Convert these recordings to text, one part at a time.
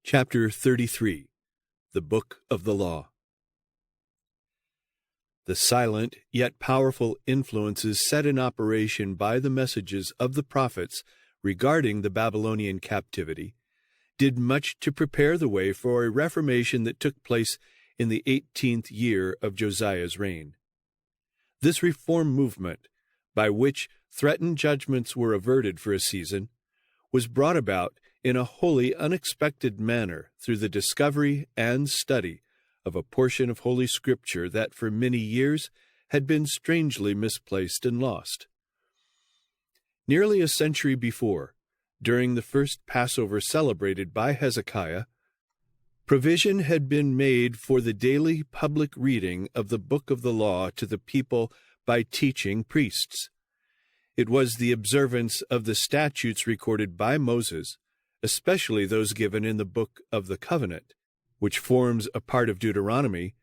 Chapter 33. The Book of the Law. The silent yet powerful influences set in operation by the messages of the prophets regarding the Babylonian captivity did much to prepare the way for a reformation that took place in the 18th year of Josiah's reign. This reform movement, by which threatened judgments were averted for a season, was brought about in a wholly unexpected manner through the discovery and study of a portion of Holy Scripture that for many years had been strangely misplaced and lost. Nearly a century before, during the first Passover celebrated by Hezekiah, provision had been made for the daily public reading of the Book of the Law to the people by teaching priests. It was the observance of the statutes recorded by Moses, especially those given in the Book of the Covenant, which forms a part of Deuteronomy,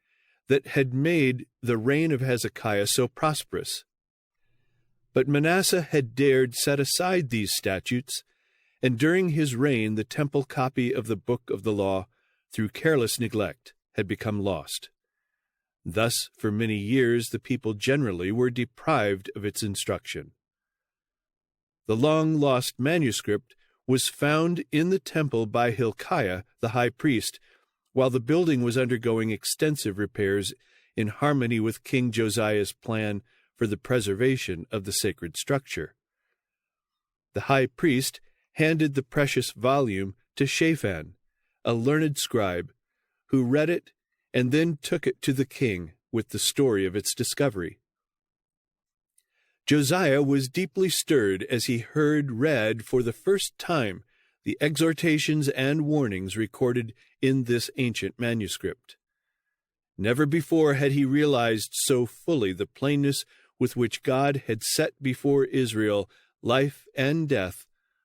that had made the reign of Hezekiah so prosperous. But Manasseh had dared set aside these statutes, and during his reign the temple copy of the Book of the Law, through careless neglect, had become lost. Thus, for many years, the people generally were deprived of its instruction. The long-lost manuscript was found in the temple by Hilkiah, the high priest, while the building was undergoing extensive repairs in harmony with King Josiah's plan for the preservation of the sacred structure. The high priest handed the precious volume to Shaphan, a learned scribe, who read it and then took it to the king with the story of its discovery. Josiah was deeply stirred as he heard read for the first time the exhortations and warnings recorded in this ancient manuscript. Never before had he realized so fully the plainness with which God had set before Israel life and death,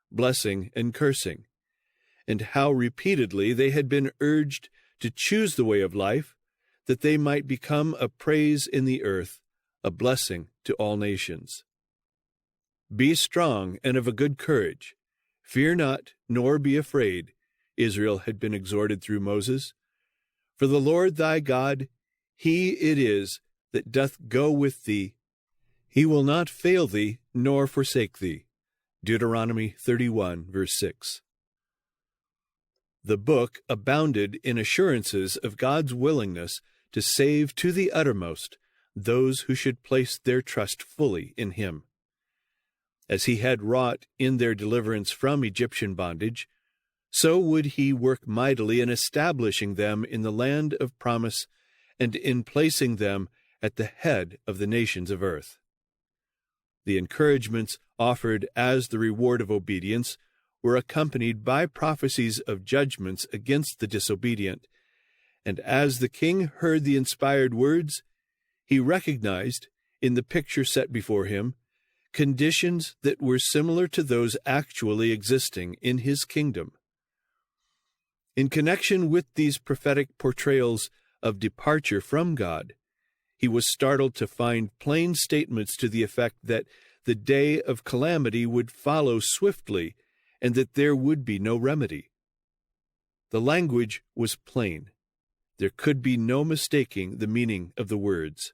blessing and cursing, and how repeatedly they had been urged to choose the way of life, that they might become a praise in the earth, a blessing to all nations. Be strong and of a good courage. Fear not, nor be afraid, Israel had been exhorted through Moses. For the Lord thy God, he it is that doth go with thee. He will not fail thee, nor forsake thee. Deuteronomy 31, verse 6. The book abounded in assurances of God's willingness to save to the uttermost those who should place their trust fully in him. As he had wrought in their deliverance from Egyptian bondage, so would he work mightily in establishing them in the land of promise and in placing them at the head of the nations of earth. The encouragements offered as the reward of obedience were accompanied by prophecies of judgments against the disobedient, and as the king heard the inspired words, he recognized, in the picture set before him, conditions that were similar to those actually existing in his kingdom. In connection with these prophetic portrayals of departure from God, he was startled to find plain statements to the effect that the day of calamity would follow swiftly and that there would be no remedy. The language was plain. There could be no mistaking the meaning of the words.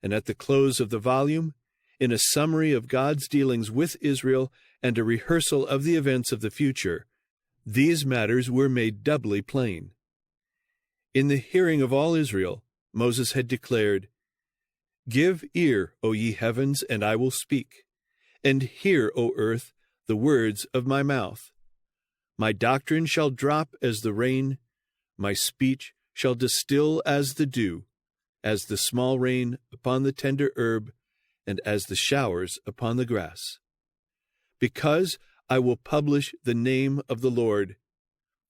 And at the close of the volume, in a summary of God's dealings with Israel and a rehearsal of the events of the future, these matters were made doubly plain. In the hearing of all Israel, Moses had declared, "Give ear, O ye heavens, and I will speak, and hear, O earth, the words of my mouth. My doctrine shall drop as the rain, my speech shall distill as the dew, as the small rain upon the tender herb, and as the showers upon the grass. Because I will publish the name of the Lord.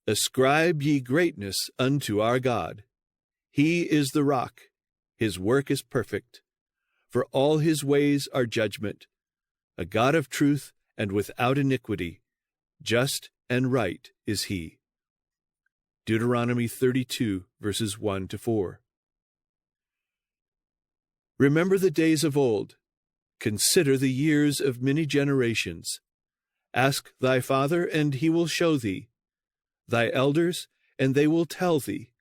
Ascribe ye greatness unto our God. He is the rock, his work is perfect. For all his ways are judgment, a God of truth and without iniquity, just and right is he." Deuteronomy 32, verses 1 to 4. Remember the days of old. Consider the years of many generations. Ask thy father, and he will show thee, thy elders, and they will tell thee.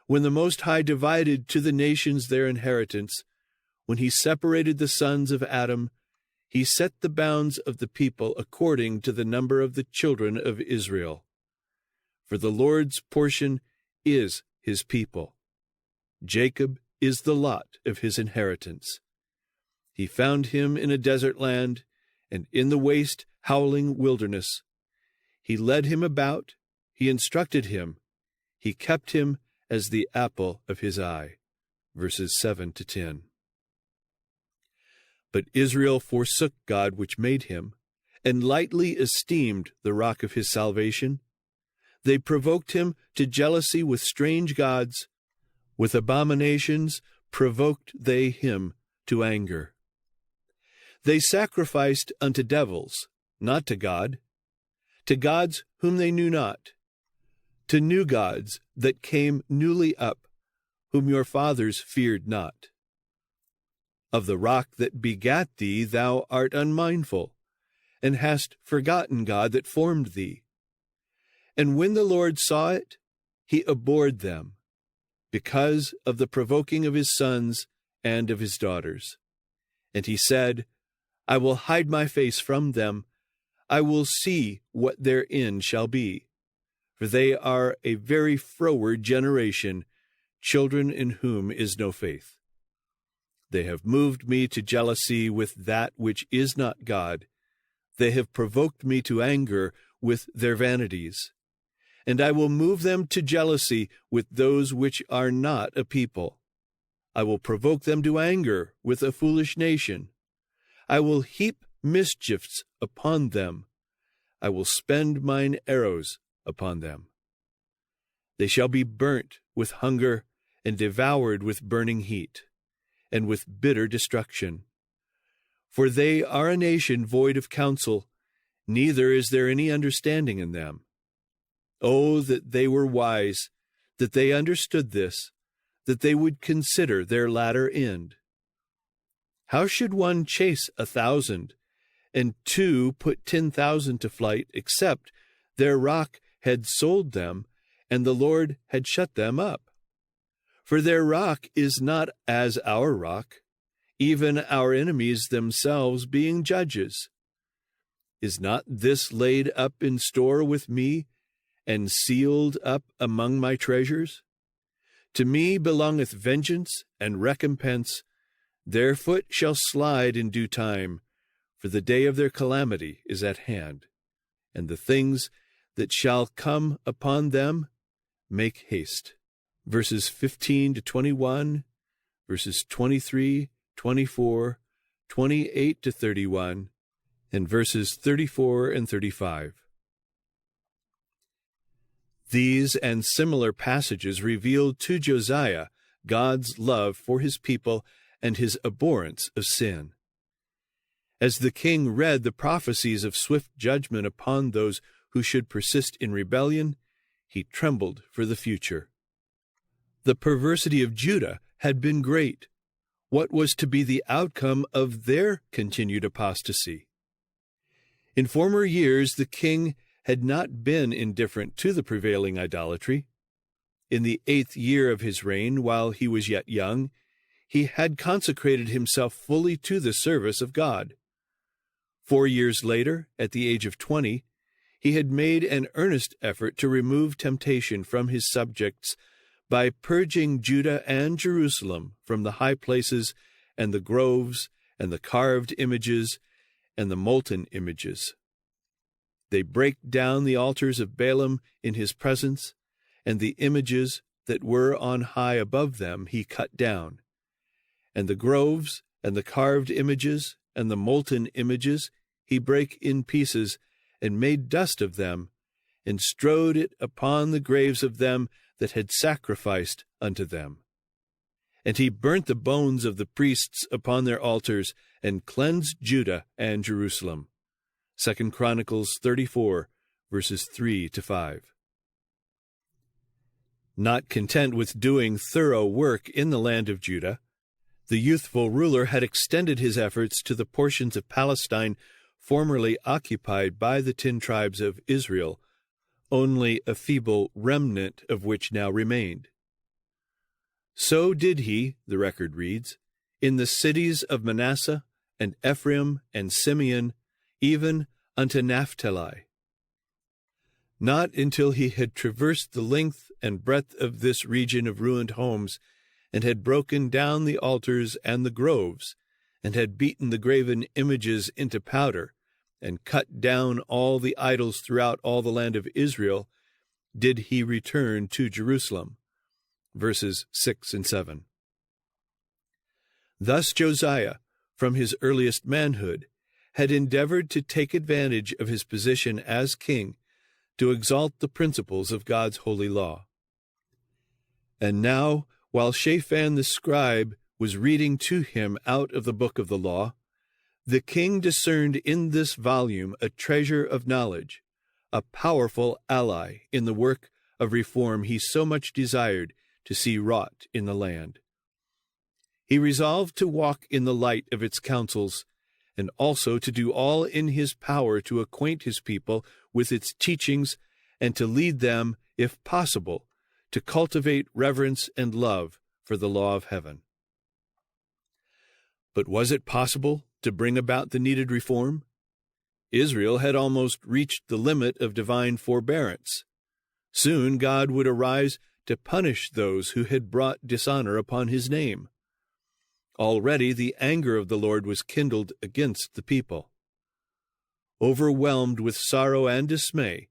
When the Most High divided to the nations their inheritance, when he separated the sons of Adam, he set the bounds of the people according to the number of the children of Israel. For the Lord's portion is his people. Jacob is the lot of his inheritance. He found him in a desert land, and in the waste, howling wilderness. He led him about, he instructed him, he kept him as the apple of his eye. Verses 7 to 10. But Israel forsook God which made him, and lightly esteemed the rock of his salvation. They provoked him to jealousy with strange gods. With abominations provoked they him to anger. They sacrificed unto devils, not to God, to gods whom they knew not, to new gods that came newly up, whom your fathers feared not. Of the rock that begat thee thou art unmindful, and hast forgotten God that formed thee. And when the Lord saw it, he abhorred them, because of the provoking of his sons and of his daughters. And he said, I will hide my face from them, I will see what their end shall be. For they are a very froward generation, children in whom is no faith. They have moved me to jealousy with that which is not God. They have provoked me to anger with their vanities. And I will move them to jealousy with those which are not a people. I will provoke them to anger with a foolish nation. I will heap mischiefs upon them. I will spend mine arrows upon them. They shall be burnt with hunger and devoured with burning heat, and with bitter destruction. For they are a nation void of counsel, neither is there any understanding in them. Oh, that they were wise, that they understood this, that they would consider their latter end. How should one chase 1,000, and two put 10,000 to flight, except their rock had sold them, and the Lord had shut them up? For their rock is not as our rock, even our enemies themselves being judges. Is not this laid up in store with me, and sealed up among my treasures? To me belongeth vengeance and recompense. Their foot shall slide in due time, for the day of their calamity is at hand, and the things that shall come upon them make haste. Verses 15 to 21, verses 23, 24, 28 to 31, and verses 34 and 35. These and similar passages revealed to Josiah God's love for his people and his abhorrence of sin. As the king read the prophecies of swift judgment upon those who should persist in rebellion, he trembled for the future. The perversity of Judah had been great. What was to be the outcome of their continued apostasy? In former years, the king had not been indifferent to the prevailing idolatry. In the 8th year of his reign, while he was yet young, he had consecrated himself fully to the service of God. 4 years later, at the age of 20, he had made an earnest effort to remove temptation from his subjects by purging Judah and Jerusalem from the high places and the groves and the carved images and the molten images. They break down the altars of Baalim in his presence, and the images that were on high above them he cut down. And the groves and the carved images and the molten images he brake in pieces, and made dust of them, and strowed it upon the graves of them that had sacrificed unto them. And he burnt the bones of the priests upon their altars, and cleansed Judah and Jerusalem. 2 Chronicles 34, verses 3 to 5. Not content with doing thorough work in the land of Judah, the youthful ruler had extended his efforts to the portions of Palestine formerly occupied by the 10 tribes of Israel, only a feeble remnant of which now remained. So did he, the record reads, in the cities of Manasseh and Ephraim and Simeon, even unto Naphtali. Not until he had traversed the length and breadth of this region of ruined homes, and had broken down the altars and the groves, and had beaten the graven images into powder, and cut down all the idols throughout all the land of Israel, did he return to Jerusalem. Verses 6 and 7. Thus Josiah, from his earliest manhood, had endeavored to take advantage of his position as king to exalt the principles of God's holy law. And now, while Shaphan the scribe was reading to him out of the book of the law, the king discerned in this volume a treasure of knowledge, a powerful ally in the work of reform he so much desired to see wrought in the land. He resolved to walk in the light of its counsels, and also to do all in his power to acquaint his people with its teachings, and to lead them, if possible, to cultivate reverence and love for the law of heaven. But was it possible to bring about the needed reform? Israel had almost reached the limit of divine forbearance. Soon God would arise to punish those who had brought dishonor upon his name. Already the anger of the Lord was kindled against the people. Overwhelmed with sorrow and dismay,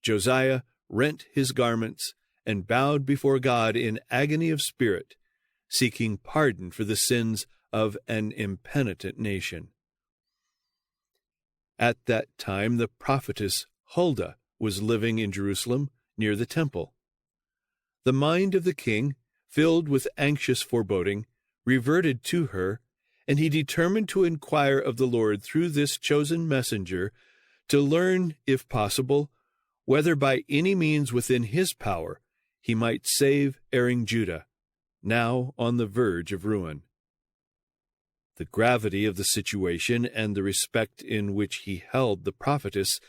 Josiah rent his garments and bowed before God in agony of spirit, seeking pardon for the sins of an impenitent nation. At that time the prophetess Huldah was living in Jerusalem near the temple. The mind of the king, filled with anxious foreboding, reverted to her, and he determined to inquire of the Lord through this chosen messenger, to learn, if possible, whether by any means within his power he might save erring Judah, now on the verge of ruin. The gravity of the situation and the respect in which he held the prophetess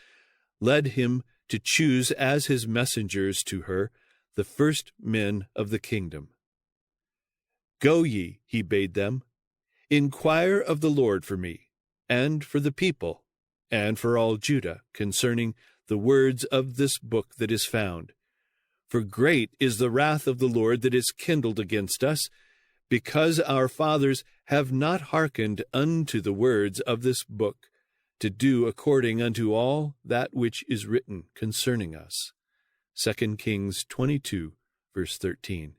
led him to choose as his messengers to her the first men of the kingdom. Go ye, he bade them, inquire of the Lord for me, and for the people, and for all Judah, concerning the words of this book that is found. For great is the wrath of the Lord that is kindled against us, because our fathers have not hearkened unto the words of this book, to do according unto all that which is written concerning us. 2 Kings 22, verse 13.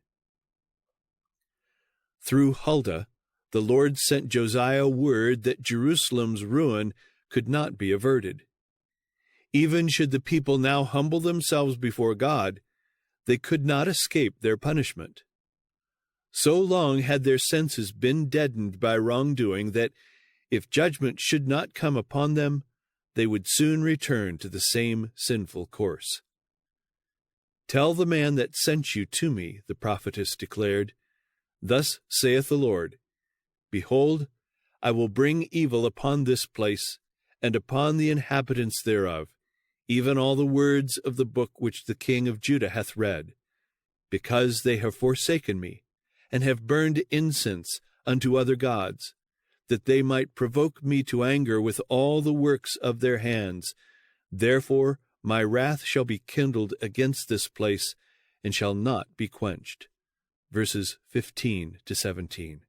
Through Huldah, the Lord sent Josiah word that Jerusalem's ruin could not be averted. Even should the people now humble themselves before God, they could not escape their punishment. So long had their senses been deadened by wrongdoing that, if judgment should not come upon them, they would soon return to the same sinful course. Tell the man that sent you to me, the prophetess declared, Thus saith the Lord, Behold, I will bring evil upon this place, and upon the inhabitants thereof, even all the words of the book which the king of Judah hath read, because they have forsaken me, and have burned incense unto other gods, that they might provoke me to anger with all the works of their hands. Therefore my wrath shall be kindled against this place, and shall not be quenched. Verses 15 to 17.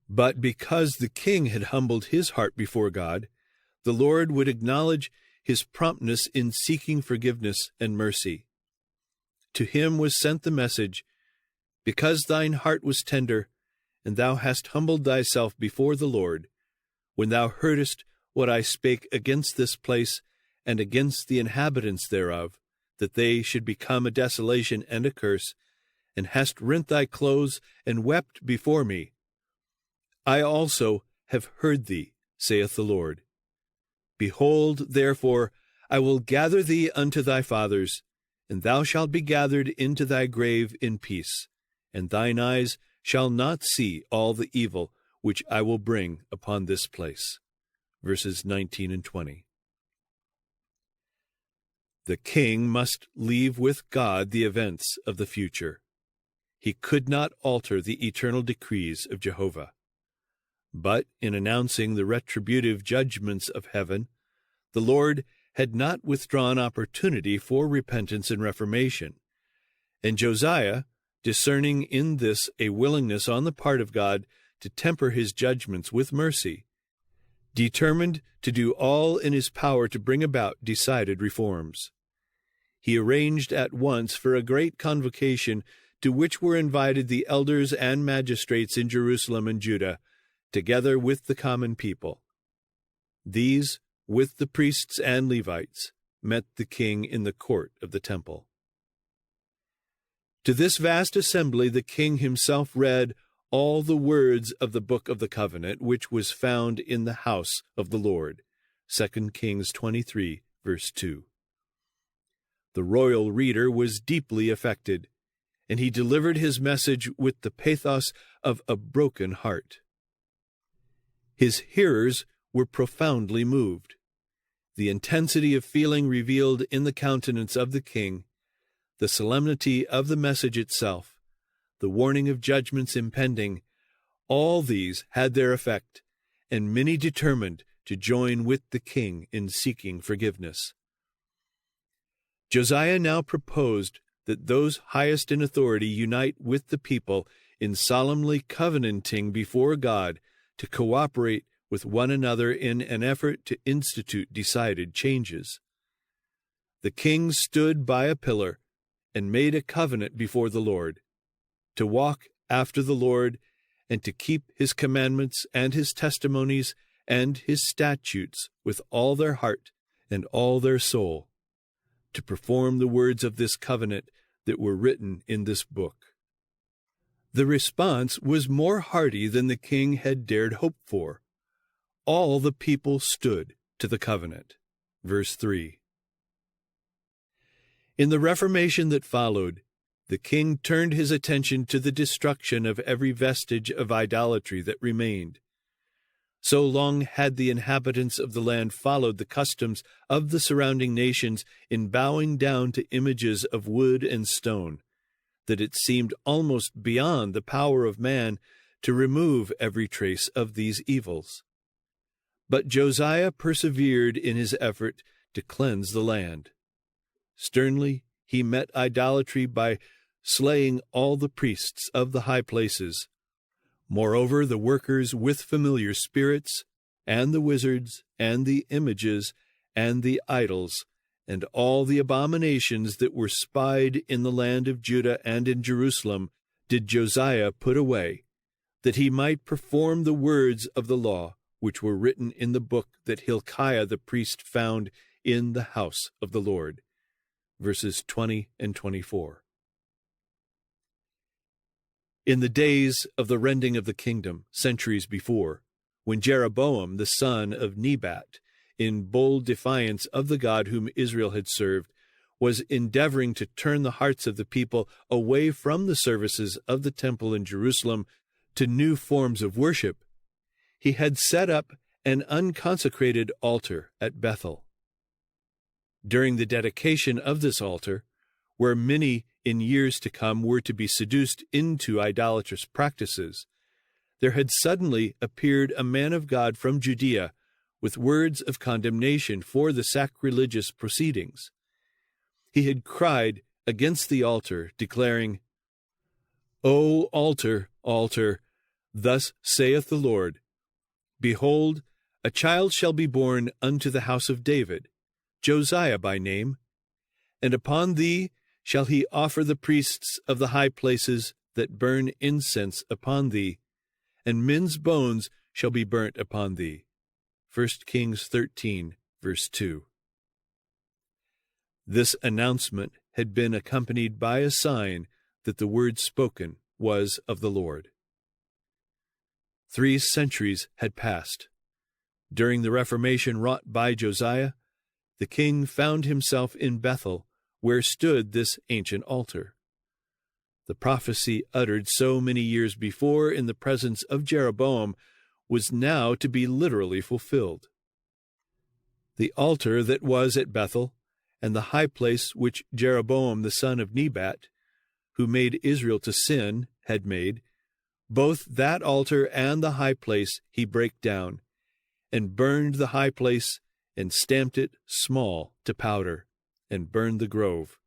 But because the king had humbled his heart before God, the Lord would acknowledge his promptness in seeking forgiveness and mercy. To him was sent the message, Because thine heart was tender, and thou hast humbled thyself before the Lord, when thou heardest what I spake against this place and against the inhabitants thereof, that they should become a desolation and a curse, and hast rent thy clothes and wept before me. I also have heard thee, saith the Lord. Behold, therefore, I will gather thee unto thy fathers, and thou shalt be gathered into thy grave in peace, and thine eyes shall not see all the evil which I will bring upon this place. Verses 19 and 20. The king must leave with God the events of the future. He could not alter the eternal decrees of Jehovah. But in announcing the retributive judgments of heaven, the Lord had not withdrawn opportunity for repentance and reformation, and Josiah, discerning in this a willingness on the part of God to temper his judgments with mercy, determined to do all in his power to bring about decided reforms. He arranged at once for a great convocation to which were invited the elders and magistrates in Jerusalem and Judah, together with the common people. These, with the priests and Levites, met the king in the court of the temple. To this vast assembly the king himself read all the words of the book of the covenant, which was found in the house of the Lord. 2 Kings 23, verse 2. The royal reader was deeply affected, and he delivered his message with the pathos of a broken heart. His hearers were profoundly moved. The intensity of feeling revealed in the countenance of the king, the solemnity of the message itself, the warning of judgments impending, all these had their effect, and many determined to join with the king in seeking forgiveness. Josiah now proposed that those highest in authority unite with the people in solemnly covenanting before God to cooperate with one another in an effort to institute decided changes. The king stood by a pillar and made a covenant before the Lord, to walk after the Lord and to keep his commandments and his testimonies and his statutes with all their heart and all their soul, to perform the words of this covenant that were written in this book. The response was more hearty than the king had dared hope for. All the people stood to the covenant. Verse 3. In the Reformation that followed, the king turned his attention to the destruction of every vestige of idolatry that remained. So long had the inhabitants of the land followed the customs of the surrounding nations in bowing down to images of wood and stone, that it seemed almost beyond the power of man to remove every trace of these evils. But Josiah persevered in his effort to cleanse the land. Sternly he met idolatry by slaying all the priests of the high places. Moreover, the workers with familiar spirits, and the wizards, and the images, and the idols, and all the abominations that were spied in the land of Judah and in Jerusalem, did Josiah put away, that he might perform the words of the law, which were written in the book that Hilkiah the priest found in the house of the Lord. Verses 20 and 24. In the days of the rending of the kingdom, centuries before, when Jeroboam the son of Nebat, in bold defiance of the God whom Israel had served, was endeavoring to turn the hearts of the people away from the services of the temple in Jerusalem to new forms of worship, he had set up an unconsecrated altar at Bethel. During the dedication of this altar, where many in years to come were to be seduced into idolatrous practices, there had suddenly appeared a man of God from Judea with words of condemnation for the sacrilegious proceedings. He had cried against the altar, declaring, "O altar, altar, thus saith the Lord, Behold, a child shall be born unto the house of David, Josiah by name, and upon thee shall he offer the priests of the high places that burn incense upon thee, and men's bones shall be burnt upon thee." 1 Kings 13, verse 2. This announcement had been accompanied by a sign that the word spoken was of the Lord. 3 centuries had passed. During the Reformation wrought by Josiah, the king found himself in Bethel, where stood this ancient altar. The prophecy uttered so many years before in the presence of Jeroboam was now to be literally fulfilled. The altar that was at Bethel, and the high place which Jeroboam the son of Nebat, who made Israel to sin, had made, both that altar and the high place he brake down, and burned the high place, and stamped it small to powder, and burned the grove.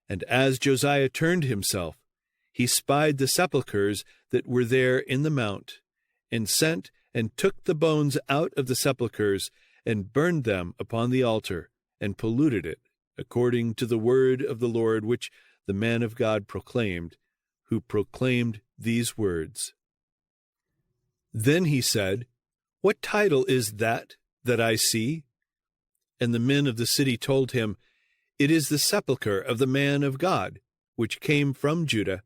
And as Josiah turned himself, he spied the sepulchres that were there in the mount, and sent and took the bones out of the sepulchres, and burned them upon the altar, and polluted it, according to the word of the Lord which the man of God proclaimed, who proclaimed these words. Then he said, What title is that I see? And the men of the city told him, It is the sepulchre of the man of God, which came from Judah,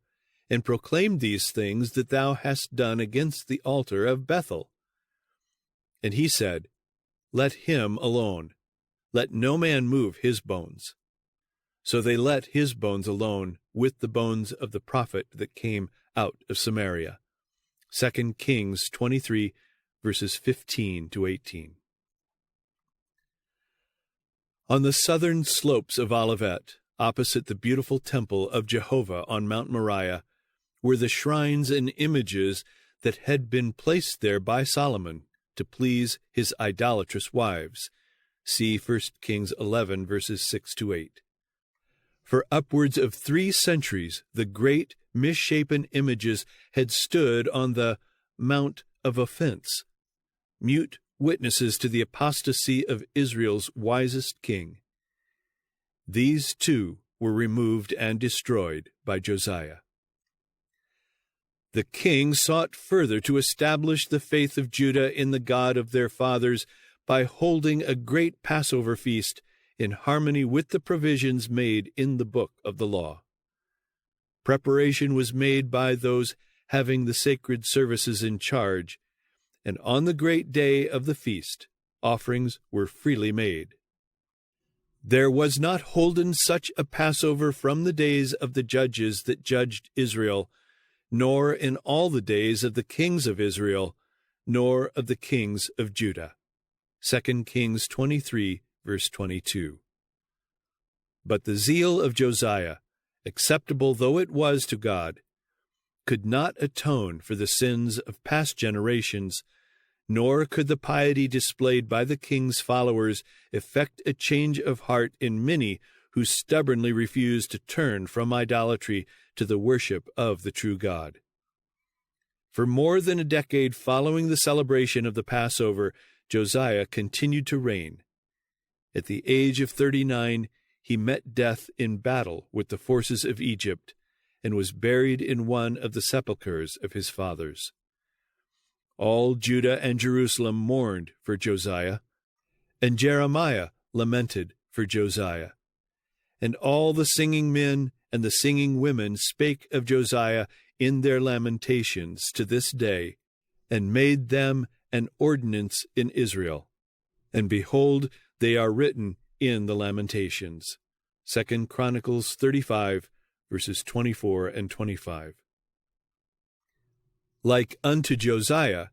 and proclaimed these things that thou hast done against the altar of Bethel. And he said, Let him alone. Let no man move his bones. So they let his bones alone with the bones of the prophet that came out of Samaria. 2 Kings 23, verses 15 to 18. On the southern slopes of Olivet, opposite the beautiful temple of Jehovah on Mount Moriah, were the shrines and images that had been placed there by Solomon to please his idolatrous wives. See 1 Kings 11, verses 6 to 8. For upwards of 3 centuries, the great misshapen images had stood on the Mount of Offense, mute witnesses to the apostasy of Israel's wisest king. These, too, were removed and destroyed by Josiah. The king sought further to establish the faith of Judah in the God of their fathers by holding a great Passover feast in harmony with the provisions made in the book of the law. Preparation was made by those having the sacred services in charge, and on the great day of the feast, offerings were freely made. There was not holden such a Passover from the days of the judges that judged Israel, nor in all the days of the kings of Israel, nor of the kings of Judah. 2 Kings 23, verse 22. But the zeal of Josiah, acceptable though it was to God, could not atone for the sins of past generations, nor could the piety displayed by the king's followers effect a change of heart in many who stubbornly refused to turn from idolatry to the worship of the true God. For more than a decade following the celebration of the Passover, Josiah continued to reign. At the age of 39, he met death in battle with the forces of Egypt, and was buried in one of the sepulchres of his fathers. All Judah and Jerusalem mourned for Josiah, and Jeremiah lamented for Josiah. And all the singing men and the singing women spake of Josiah in their lamentations to this day, and made them an ordinance in Israel. And behold, they are written in the Lamentations. 2 Chronicles 35, verses 24 and 25. Like unto Josiah,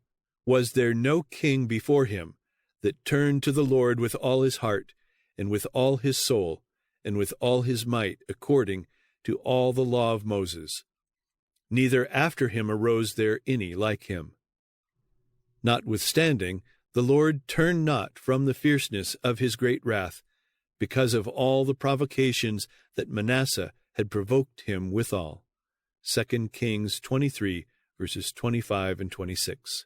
was there no king before him that turned to the Lord with all his heart, and with all his soul, and with all his might, according to all the law of Moses? Neither after him arose there any like him. Notwithstanding, the Lord turned not from the fierceness of his great wrath, because of all the provocations that Manasseh had provoked him withal. 2 Kings 23, verses 25 and 26.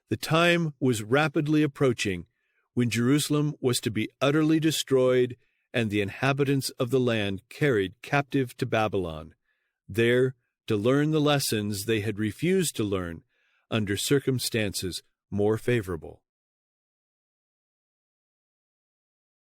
The time was rapidly approaching when Jerusalem was to be utterly destroyed and the inhabitants of the land carried captive to Babylon, there to learn the lessons they had refused to learn under circumstances more favorable.